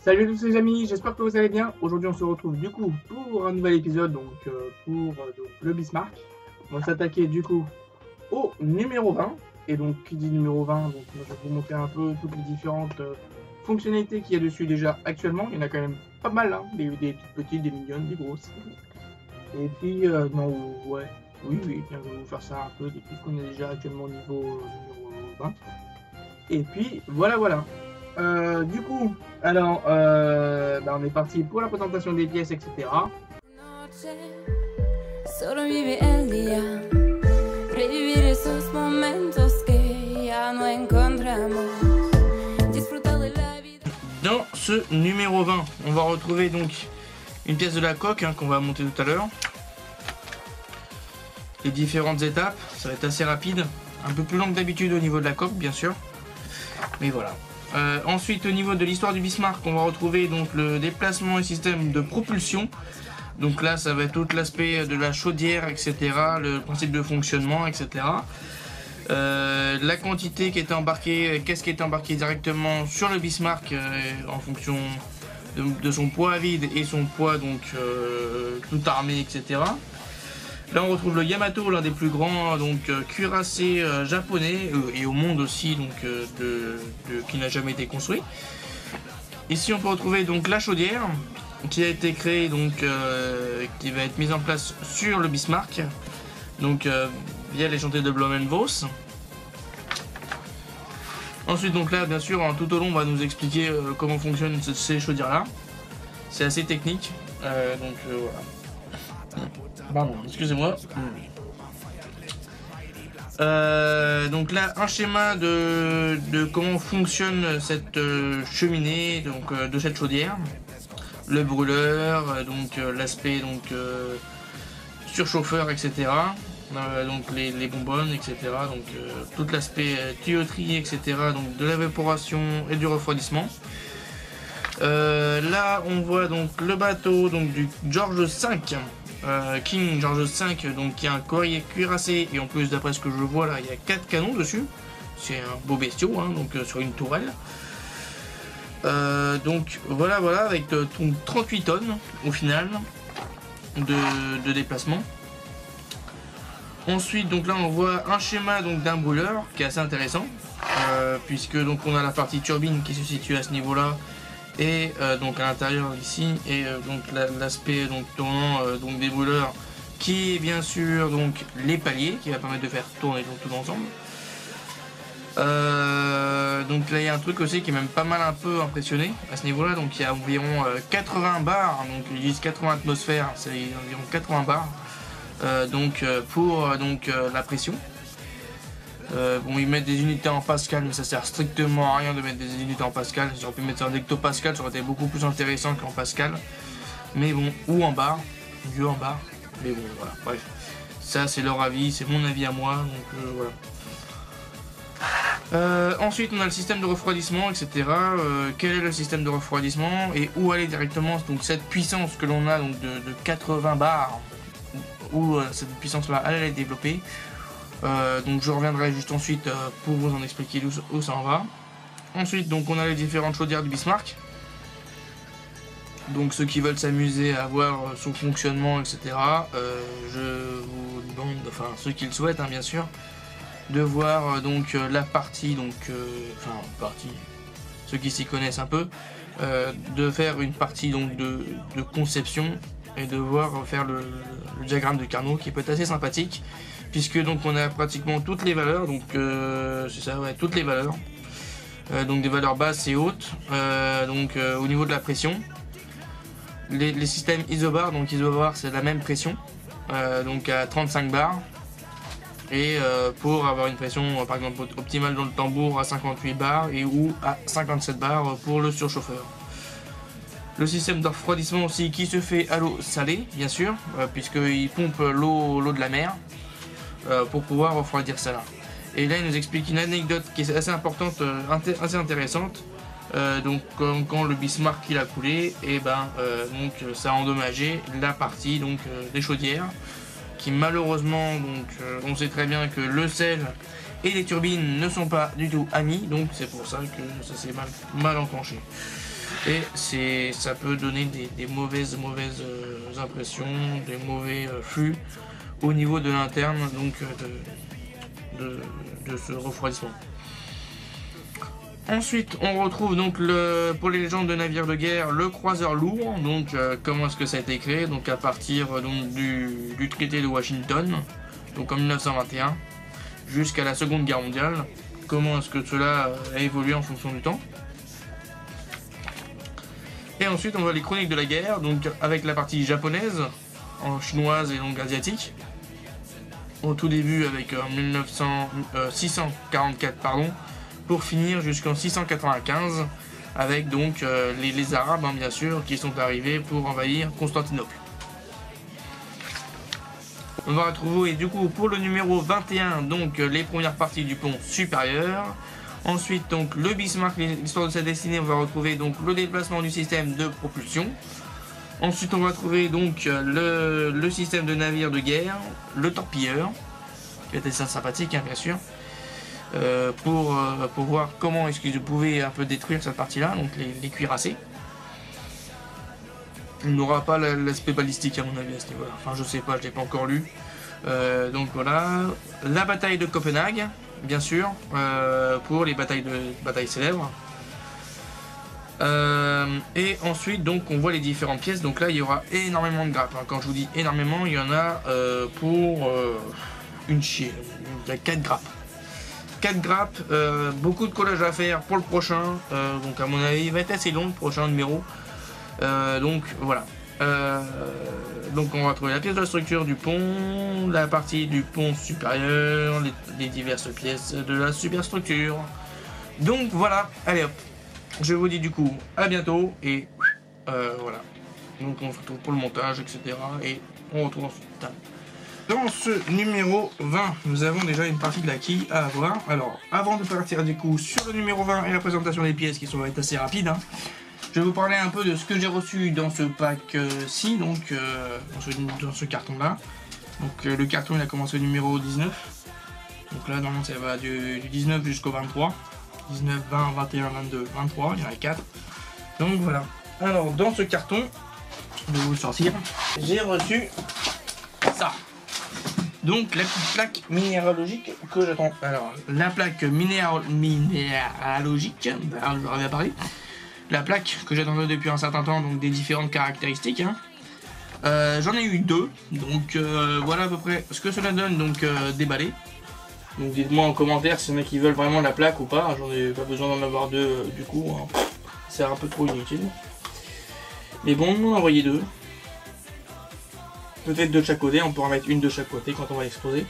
Salut à tous les amis, j'espère que vous allez bien. Aujourd'hui on se retrouve du coup pour un nouvel épisode, pour le Bismarck. On va s'attaquer du coup au numéro 20. Et donc qui dit numéro 20, donc je vais vous montrer un peu toutes les différentes fonctionnalités qu'il y a dessus déjà actuellement. Il y en a quand même pas mal, hein, des toutes petites, des mignonnes, des grosses. Et puis, non, ouais, oui, bien, je vais vous faire ça un peu des trucs qu'on a déjà actuellement au niveau numéro 20. Et puis, voilà. Du coup, alors, on est parti pour la présentation des pièces, etc. Solo vive el día, revivir esos momentos que ya no encontramos, disfrutar de la vida. Dans ce numéro 20, on va retrouver donc une pièce de la coque qu'on va monter tout à l'heure. Les différentes étapes, ça va être assez rapide, un peu plus long que d'habitude au niveau de la coque bien sûr, mais voilà. Ensuite au niveau de l'histoire du Bismarck, on va retrouver donc le déplacement et système de propulsion. Donc là ça va être tout l'aspect de la chaudière, etc. Le principe de fonctionnement, etc. La quantité qui était embarquée, qu'est-ce qui est embarqué directement sur le Bismarck en fonction de son poids à vide et son poids donc tout armé, etc. Là on retrouve le Yamato, l'un des plus grands cuirassés japonais et au monde aussi, qui n'a jamais été construit. Ici on peut retrouver donc la chaudière qui a été créée, qui va être mise en place sur le Bismarck, via les chantiers de Blohm + Voss. Ensuite donc là bien sûr tout au long on va nous expliquer comment fonctionnent ces chaudières là. C'est assez technique, voilà. Pardon, excusez-moi. Donc là, un schéma de comment fonctionne cette cheminée, de cette chaudière. Le brûleur, l'aspect surchauffeur, etc. Les bonbonnes, etc. Tout l'aspect tuyauterie, etc. Donc de l'évaporation et du refroidissement. Là, on voit donc le bateau du George V. King George V, qui a un courrier cuirassé, et en plus d'après ce que je vois là il y a 4 canons dessus, c'est un beau bestiau sur une tourelle. Voilà avec 38 tonnes au final de déplacement. Ensuite donc là on voit un schéma d'un brûleur qui est assez intéressant, puisque on a la partie turbine qui se situe à ce niveau là, et à l'intérieur ici, et l'aspect tournant des brûleurs qui est bien sûr les paliers qui va permettre de faire tourner tout ensemble. Là il y a un truc aussi qui est même pas mal un peu impressionné à ce niveau là, il y a environ 80 bars, ils disent 80 atmosphères, c'est environ 80 bars pour la pression. Ils mettent des unités en pascal, mais ça sert strictement à rien de mettre des unités en pascal. Ils auraient pu mettre ça en hectopascal, ça aurait été beaucoup plus intéressant qu'en pascal. Mais bon, ou en bar, mieux en bar. Mais bon, voilà, bref. Ça, c'est leur avis, c'est mon avis à moi, voilà. Ensuite, on a le système de refroidissement, etc. Quel est le système de refroidissement et où aller directement cette puissance que l'on a de 80 bars, où cette puissance-là, elle est développée. Je reviendrai juste ensuite pour vous en expliquer où ça en va. Ensuite on a les différentes chaudières du Bismarck. Ceux qui veulent s'amuser à voir son fonctionnement, etc. Je vous demande, ceux qui le souhaitent bien sûr, de voir la partie, ceux qui s'y connaissent un peu, de faire une partie de conception et de voir faire le diagramme de Carnot qui peut être assez sympathique, puisque on a pratiquement toutes les valeurs, c'est ça, ouais, toutes les valeurs, des valeurs basses et hautes, au niveau de la pression, les systèmes isobar, isobar c'est la même pression, à 35 bars, et pour avoir une pression par exemple optimale dans le tambour à 58 bars et ou à 57 bars pour le surchauffeur. Le système de refroidissement aussi qui se fait à l'eau salée, bien sûr, puisqu'il pompe l'eau de la mer pour pouvoir refroidir ça là. Et là il nous explique une anecdote qui est assez importante, assez intéressante. Quand le Bismarck il a coulé, et ça a endommagé la partie des chaudières, qui malheureusement on sait très bien que le sel et les turbines ne sont pas du tout amis, donc c'est pour ça que ça s'est mal enclenché. Et ça peut donner des mauvaises impressions, des mauvais flux au niveau de l'interne donc de ce refroidissement. Ensuite, on retrouve donc pour les légendes de navires de guerre le croiseur lourd. Donc, comment est-ce que ça a été créé? Donc, à partir donc, du traité de Washington, donc en 1921, jusqu'à la Seconde Guerre mondiale. Comment est-ce que cela a évolué en fonction du temps? Et ensuite, on voit les chroniques de la guerre, donc avec la partie japonaise, en chinoise et donc asiatique. Au tout début, avec 644, pardon. Pour finir jusqu'en 695 avec donc les Arabes bien sûr qui sont arrivés pour envahir Constantinople. On va retrouver du coup pour le numéro 21 donc les premières parties du pont supérieur. Ensuite donc le Bismarck, l'histoire de sa destinée, on va retrouver donc le déplacement du système de propulsion. Ensuite on va trouver donc le système de navire de guerre, le torpilleur, qui était ça sympathique bien sûr. Pour voir comment est-ce qu'ils pouvaient un peu détruire cette partie-là, donc les cuirassés. Il n'aura pas l'aspect balistique à mon avis à ce niveau-là. Enfin, je sais pas, je l'ai pas encore lu. Donc voilà, la bataille de Copenhague, bien sûr, pour les batailles célèbres. Et ensuite, donc, on voit les différentes pièces. Donc là, il y aura énormément de grappes. Quand je vous dis énormément, il y en a pour une chier. Il y a 4 grappes. 4 grappes, beaucoup de collage à faire pour le prochain, donc à mon avis il va être assez long le prochain numéro, donc voilà. Donc on va trouver la pièce de la structure du pont, la partie du pont supérieur, les diverses pièces de la superstructure. Donc voilà, allez hop, je vous dis du coup à bientôt et voilà. Donc on se retrouve pour le montage, etc. Et on retrouve ensuite. Dans ce numéro 20, nous avons déjà une partie de la quille à avoir. Alors, avant de partir du coup sur le numéro 20 et la présentation des pièces qui sont assez rapides, je vais vous parler un peu de ce que j'ai reçu dans ce pack-ci, donc dans ce carton-là. Donc le carton il a commencé au numéro 19. Donc là, normalement, ça va du 19 jusqu'au 23. 19, 20, 21, 22, 23, il y en a 4. Donc voilà. Alors, dans ce carton, je vais vous le sortir, j'ai reçu ça. Donc la petite plaque minéralogique que j'attends. Alors la plaque minéralogique, j'aurais à parler. La plaque que j'attendais depuis un certain temps, donc des différentes caractéristiques. J'en ai eu 2, donc voilà à peu près ce que cela donne donc déballé. Donc dites-moi en commentaire si y en a qui veulent vraiment la plaque ou pas. J'en ai pas besoin d'en avoir 2 du coup. C'est un peu trop inutile. Mais bon, on en a envoyé 2. Peut-être de chaque côté, on peut en mettre une de chaque côté quand on va l'exposer.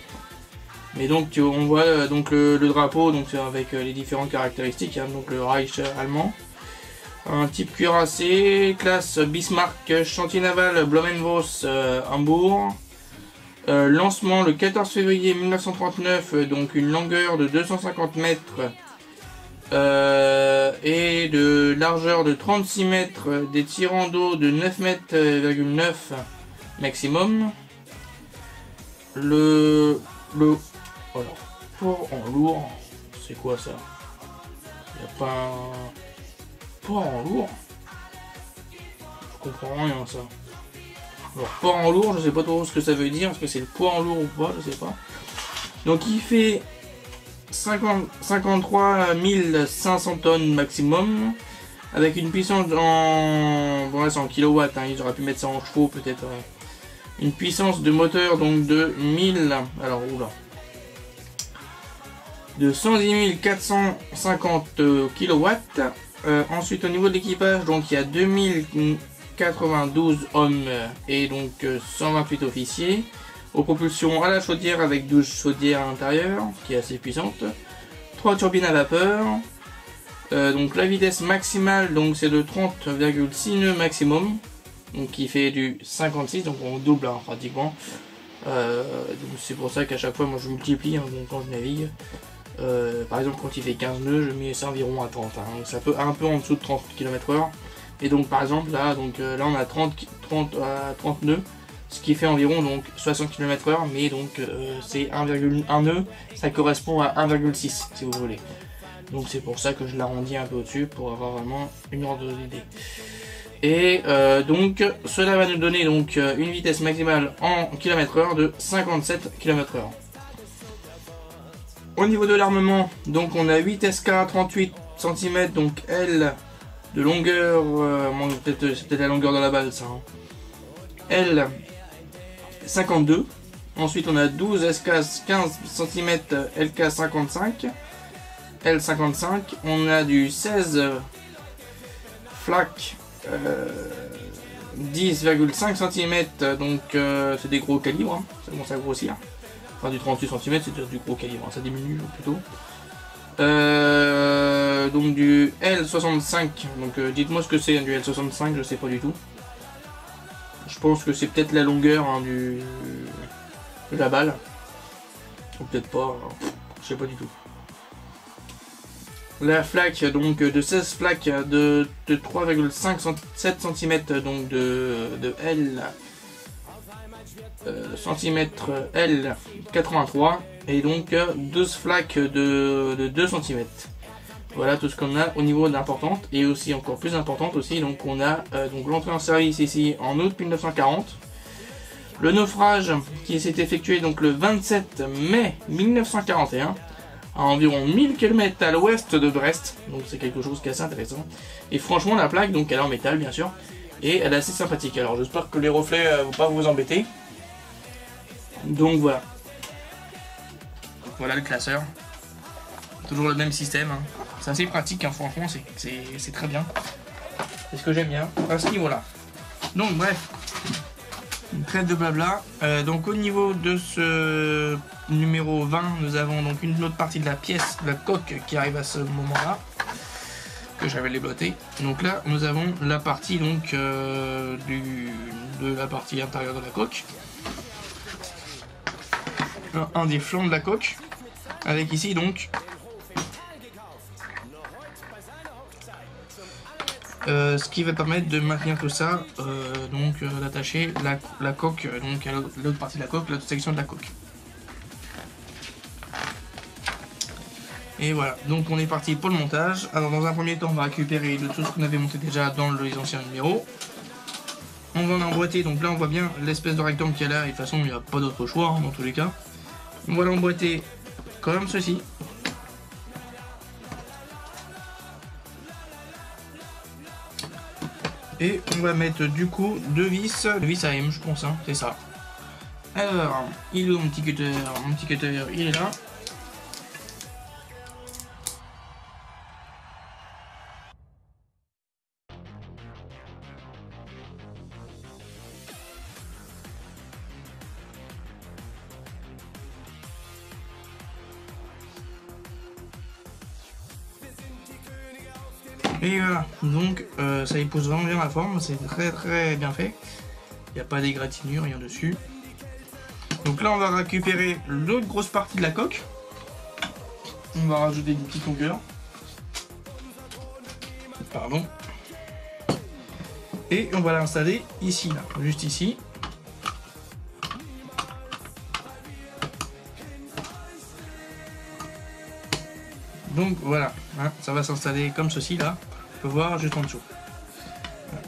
Mais donc on voit donc le drapeau donc avec les différentes caractéristiques, donc le Reich allemand. Un type cuirassé, classe Bismarck, chantier naval Blomenvos, Hambourg. Lancement le 14 février 1939, donc une longueur de 250 mètres et de largeur de 36 mètres, des tirants d'eau de 9 mètres,9 maximum. Le voilà, port en lourd, c'est quoi ça? Il n'y a pas un port en lourd? Je comprends rien à ça. Alors port en lourd, je sais pas trop ce que ça veut dire, est-ce que c'est le poids en lourd ou pas, je sais pas. Donc il fait 53 500 tonnes maximum, avec une puissance en... Bon là c'est en kilowatts, ils auraient pu mettre ça en chevaux peut-être. Une puissance de moteur donc de 1000, alors oula, de 110 450 kW. Ensuite au niveau de l'équipage, donc il y a 2092 hommes et donc 128 officiers. Aux propulsions à la chaudière avec 12 chaudières à l'intérieur, qui est assez puissante. 3 turbines à vapeur. Donc la vitesse maximale donc c'est de 30,6 nœuds maximum. Donc qui fait du 56, donc on double pratiquement. C'est pour ça qu'à chaque fois moi je multiplie donc, quand je navigue. Par exemple quand il fait 15 nœuds, je mets ça environ à 30. Donc ça peut un peu en dessous de 30 km/h. Et donc par exemple là, là on a 30 nœuds, ce qui fait environ donc 60 km/h, mais donc c'est 1,1 nœud, ça correspond à 1,6 si vous voulez. Donc c'est pour ça que je l'arrondis un peu au-dessus pour avoir vraiment une ordre d'idée. Et donc cela va nous donner donc une vitesse maximale en km/h de 57 km/h. Au niveau de l'armement, donc on a 8 SK 38 cm, donc L de longueur, c'est peut-être la longueur de la balle ça. Hein. L 52. Ensuite on a 12 SK 15 cm LK 55. L 55. On a du 16 flak 10,5 cm, donc c'est des gros calibres, hein. Ça commence à grossir. Enfin du 38 cm c'est du gros calibre, hein. Ça diminue plutôt. Donc du L65, donc dites-moi ce que c'est du L65, je sais pas du tout. Je pense que c'est peut-être la longueur hein, de la balle. Ou peut-être pas, je sais pas du tout. La flaque donc de 16 flaques de 3,57 cm donc de L cm L 83 et donc 12 flaques de 2 cm. Voilà tout ce qu'on a au niveau d'importante et aussi encore plus importante aussi. Donc on a donc l'entrée en service ici en août 1940. Le naufrage qui s'est effectué donc le 27 mai 1941 à environ 1000 km à l'ouest de Brest. Donc c'est quelque chose qui est assez intéressant. Et franchement la plaque donc elle est en métal bien sûr et elle est assez sympathique. Alors j'espère que les reflets vont pas vous embêter. Donc voilà. Voilà le classeur. Toujours le même système. Hein. C'est assez pratique, hein, franchement, c'est très bien. C'est ce que j'aime bien à ce niveau-là. Donc bref, une trêve de blabla. Donc au niveau de ce numéro 20, nous avons donc une autre partie de la pièce, de la coque qui arrive à ce moment-là, que j'avais débloqué. Donc là, nous avons la partie donc de la partie intérieure de la coque. Un des flancs de la coque, avec ici donc ce qui va permettre de maintenir tout ça, d'attacher la coque donc à l'autre partie de la coque, l'autre section de la coque. Et voilà, donc on est parti pour le montage. Alors dans un premier temps, on va récupérer de tout ce qu'on avait monté déjà dans les anciens numéros. On va en emboîter, donc là on voit bien l'espèce de rectangle qu'il y a là, et de toute façon il n'y a pas d'autre choix hein, dans tous les cas. On va l'emboîter comme ceci. Et on va mettre du coup deux vis à M je pense, hein, c'est ça. Alors, il est où mon petit cutter? Mon petit cutter, il est là. Et voilà, donc ça épouse vraiment bien la forme, c'est très bien fait. Il n'y a pas d'égratignure, rien dessus. Donc là on va récupérer l'autre grosse partie de la coque. On va rajouter des petites longueurs. Pardon. Et on va l'installer ici, là, juste ici. Donc voilà, hein, ça va s'installer comme ceci là. On peut voir juste en dessous.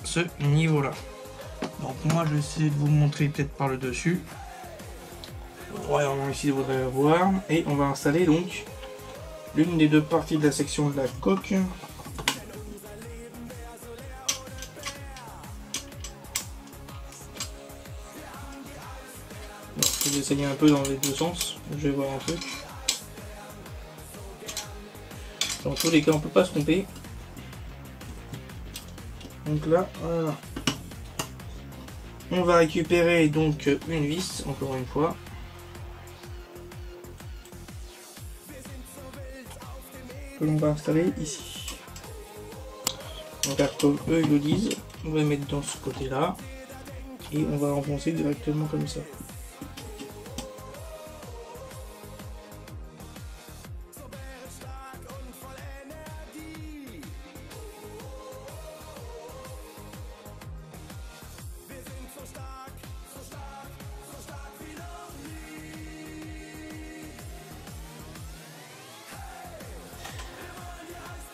Ce niveau là. Donc moi je vais essayer de vous montrer peut-être par le dessus. Vraiment ici vous devrez voir. Et on va installer donc l'une des deux parties de la section de la coque. Je vais essayer un peu dans les deux sens. Je vais voir un truc. Dans tous les cas on peut pas se tromper. Donc là, voilà. On va récupérer donc une vis, encore une fois. Que l'on va installer ici. Donc comme eux ils le disent, on va mettre dans ce côté là. Et on va enfoncer directement comme ça.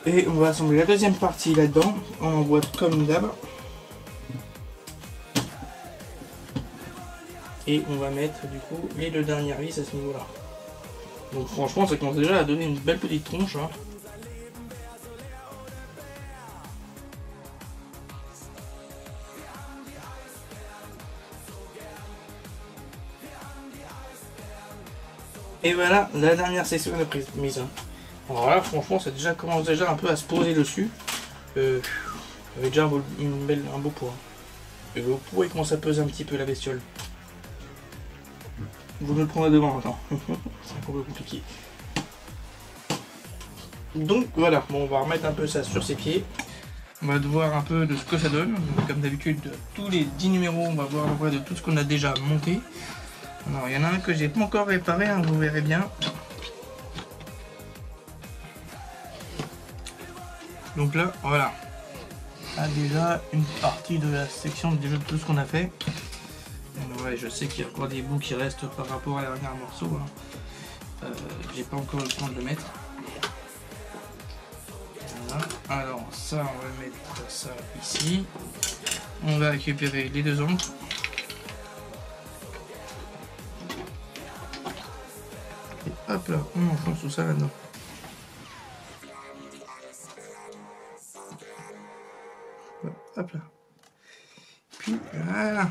Et on va assembler la deuxième partie là-dedans, en boîte comme d'hab. Et on va mettre du coup les deux dernières vis à ce niveau-là. Donc franchement, ça commence déjà à donner une belle petite tronche. Hein. Et voilà la dernière section de prise mise. Alors là, franchement, ça déjà commence déjà un peu à se poser dessus. Avec déjà un beau poids. Et le poids, il commence à peser un petit peu la bestiole. Vous me le prendrez devant maintenant. C'est un peu compliqué. Donc voilà, bon, on va remettre un peu ça sur ses pieds. On va voir un peu de ce que ça donne. Donc, comme d'habitude, tous les 10 numéros, on va voir un peu de tout ce qu'on a déjà monté. Alors, il y en a un que j'ai pas encore réparé, hein, vous verrez bien. Donc là, voilà. Là, déjà une partie de la section déjà de tout ce qu'on a fait. Ouais, je sais qu'il y a encore des bouts qui restent par rapport à la dernière morceau. Hein. J'ai pas encore le temps de le mettre. Voilà. Alors ça, on va mettre ça ici. On va récupérer les deux ongles. Et hop là, on enfonce tout ça là-dedans. Hop là. Puis voilà.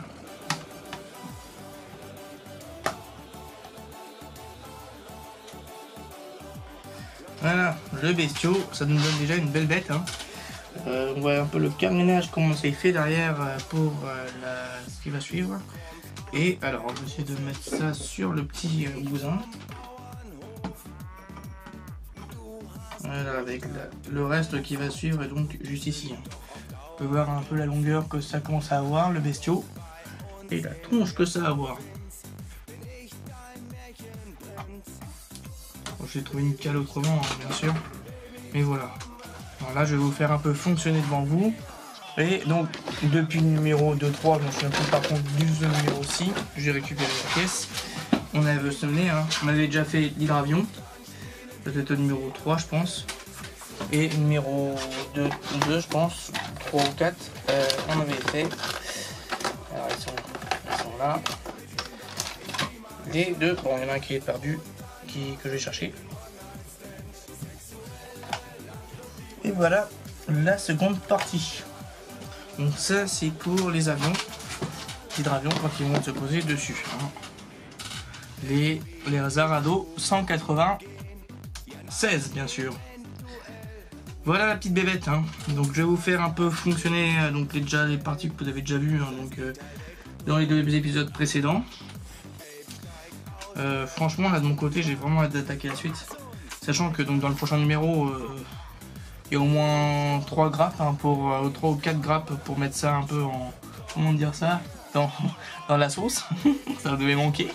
Voilà, le bestiau, ça nous donne déjà une belle bête. Hein. On voit un peu le carénage, comment c'est fait derrière pour ce qui va suivre. Et alors, on va essayer de mettre ça sur le petit bousin. Voilà, avec le reste qui va suivre, et donc juste ici. On peut voir un peu la longueur que ça commence à avoir, le bestiau, et la tronche que ça va avoir. J'ai trouvé une cale autrement, hein, bien sûr, mais voilà. Alors là, je vais vous faire un peu fonctionner devant vous. Et donc, depuis le numéro 2-3, je me souviens plus par contre du numéro 6, j'ai récupéré la pièce. On avait semé, hein. On avait déjà fait l'hydravion, peut-être le numéro 3, je pense. Et numéro 2, je pense, 3 ou 4, on avait fait. Alors, ils sont là. Les deux, bon, il y en a un qui est perdu. Que je vais chercher. Et voilà la seconde partie. Donc ça c'est pour les avions, les hydravions quand ils vont se poser dessus. Hein. Les Zarado 196 bien sûr. Voilà la petite bébête. Hein. Donc je vais vous faire un peu fonctionner donc les parties que vous avez déjà vues hein, donc dans les deux épisodes précédents. Franchement là de mon côté j'ai vraiment hâte d'attaquer la suite, sachant que donc dans le prochain numéro il y a au moins 3 grappes hein, pour 3 ou 4 grappes pour mettre ça un peu en, comment dire ça, dans la sauce. Ça devait manquer.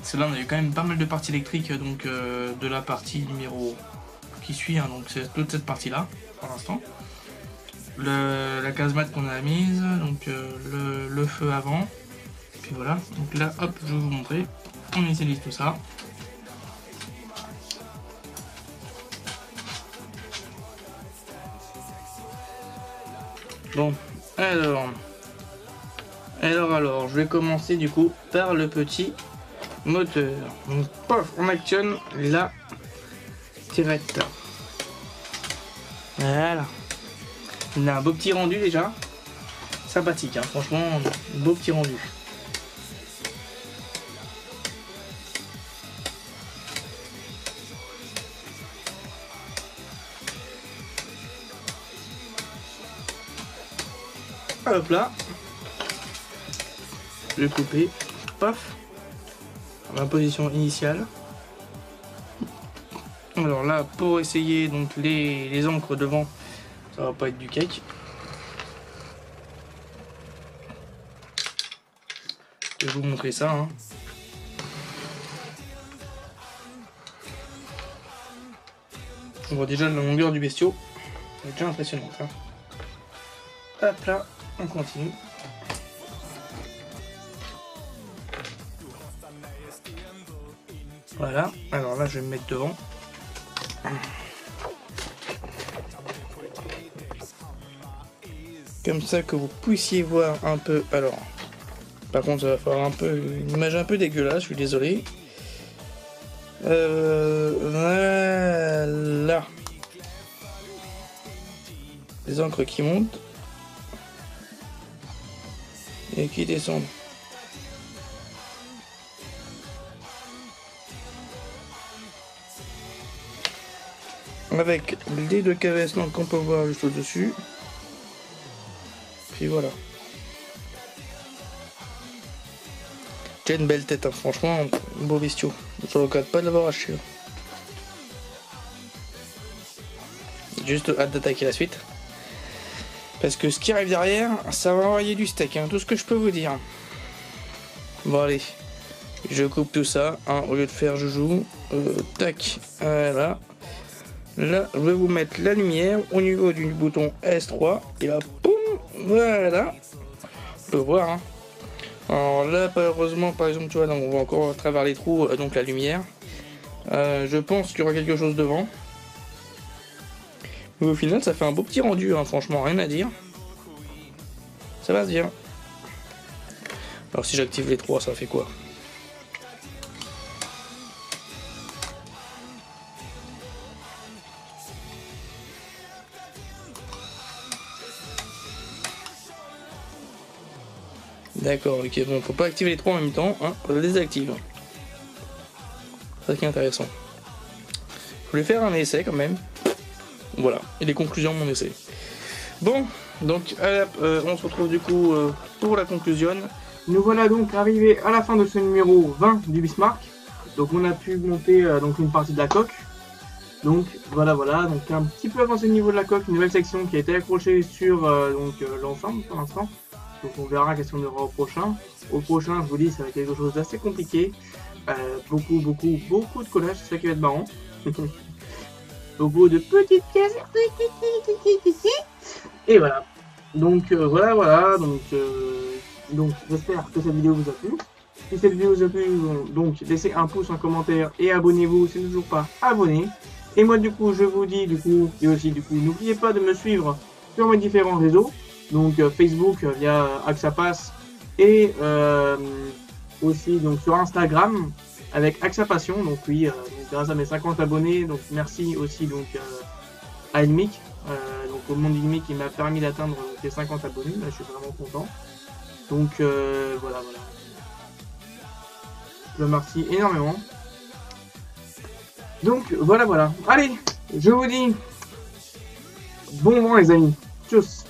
Parce que là on a eu quand même pas mal de parties électriques donc de la partie numéro qui suit hein, donc c'est toute cette partie là pour l'instant. La casemate qu'on a mise, donc le feu avant, puis voilà. Donc là hop je vais vous montrer. On utilise tout ça. Bon, alors, je vais commencer du coup par le petit moteur. Donc, paf, on actionne la tirette. Voilà. On a un beau petit rendu déjà. Sympathique, hein, franchement, beau petit rendu. Hop là, je vais couper, paf, en position initiale. Alors là, pour essayer donc les encres devant, ça va pas être du cake. Je vais vous montrer ça. Hein. On voit déjà la longueur du bestiau, c'est déjà impressionnante. Hein. Hop là. On continue. Voilà, alors là je vais me mettre devant. comme ça que vous puissiez voir un peu. Alors, par contre, ça va faire un peu une image un peu dégueulasse, je suis désolé. Voilà. Les encres qui montent et qui descendent. Avec les deux cabessements qu'on peut voir juste au-dessus. Puis voilà. J'ai une belle tête, hein. Franchement, beau bestiau. Je ne regrette pas de l'avoir acheté. Juste hâte d'attaquer la suite. Parce que ce qui arrive derrière, ça va envoyer du steak, hein, tout ce que je peux vous dire. Bon allez, je coupe tout ça, hein, au lieu de faire joujou. Tac, voilà. Là, je vais vous mettre la lumière au niveau du bouton S3. Et là, boum, voilà. On peut voir, hein. Alors là, malheureusement, par exemple, tu vois, donc on va encore à travers les trous, donc la lumière. Je pense qu'il y aura quelque chose devant. Mais au final, ça fait un beau petit rendu, hein, franchement, rien à dire. Ça va se dire. Alors si j'active les trois, ça fait quoi? D'accord, ok, bon, faut pas activer les trois en même temps, hein, on les désactive. Ça qui est intéressant. Je voulais faire un essai quand même. Voilà, et les conclusions de mon essai. Bon, donc on se retrouve du coup pour la conclusion. Nous voilà donc arrivés à la fin de ce numéro 20 du Bismarck. Donc on a pu monter donc une partie de la coque. Donc voilà, donc un petit peu avancé au niveau de la coque, une nouvelle section qui a été accrochée sur l'ensemble pour l'instant. Donc on verra qu'est-ce qu'on aura au prochain. Au prochain, je vous dis, ça va être quelque chose d'assez compliqué. Beaucoup de collage, c'est ça qui va être marrant. Beaucoup de petites pièces. Et voilà. Donc voilà. Donc j'espère que cette vidéo vous a plu. Si cette vidéo vous a plu, donc laissez un pouce, un commentaire et abonnez-vous si vous n'êtes toujours pas abonné. Et moi du coup je vous dis n'oubliez pas de me suivre sur mes différents réseaux. Donc Facebook via Axapass et aussi donc sur Instagram avec Axapassion. Donc oui, donc, grâce à mes 50 abonnés, donc merci aussi donc à Elmic, donc au monde Elmic qui m'a permis d'atteindre les 50 abonnés. Là, je suis vraiment content. Donc voilà. Je vous remercie énormément. Donc voilà. Allez, je vous dis bon vent les amis. Tchuss.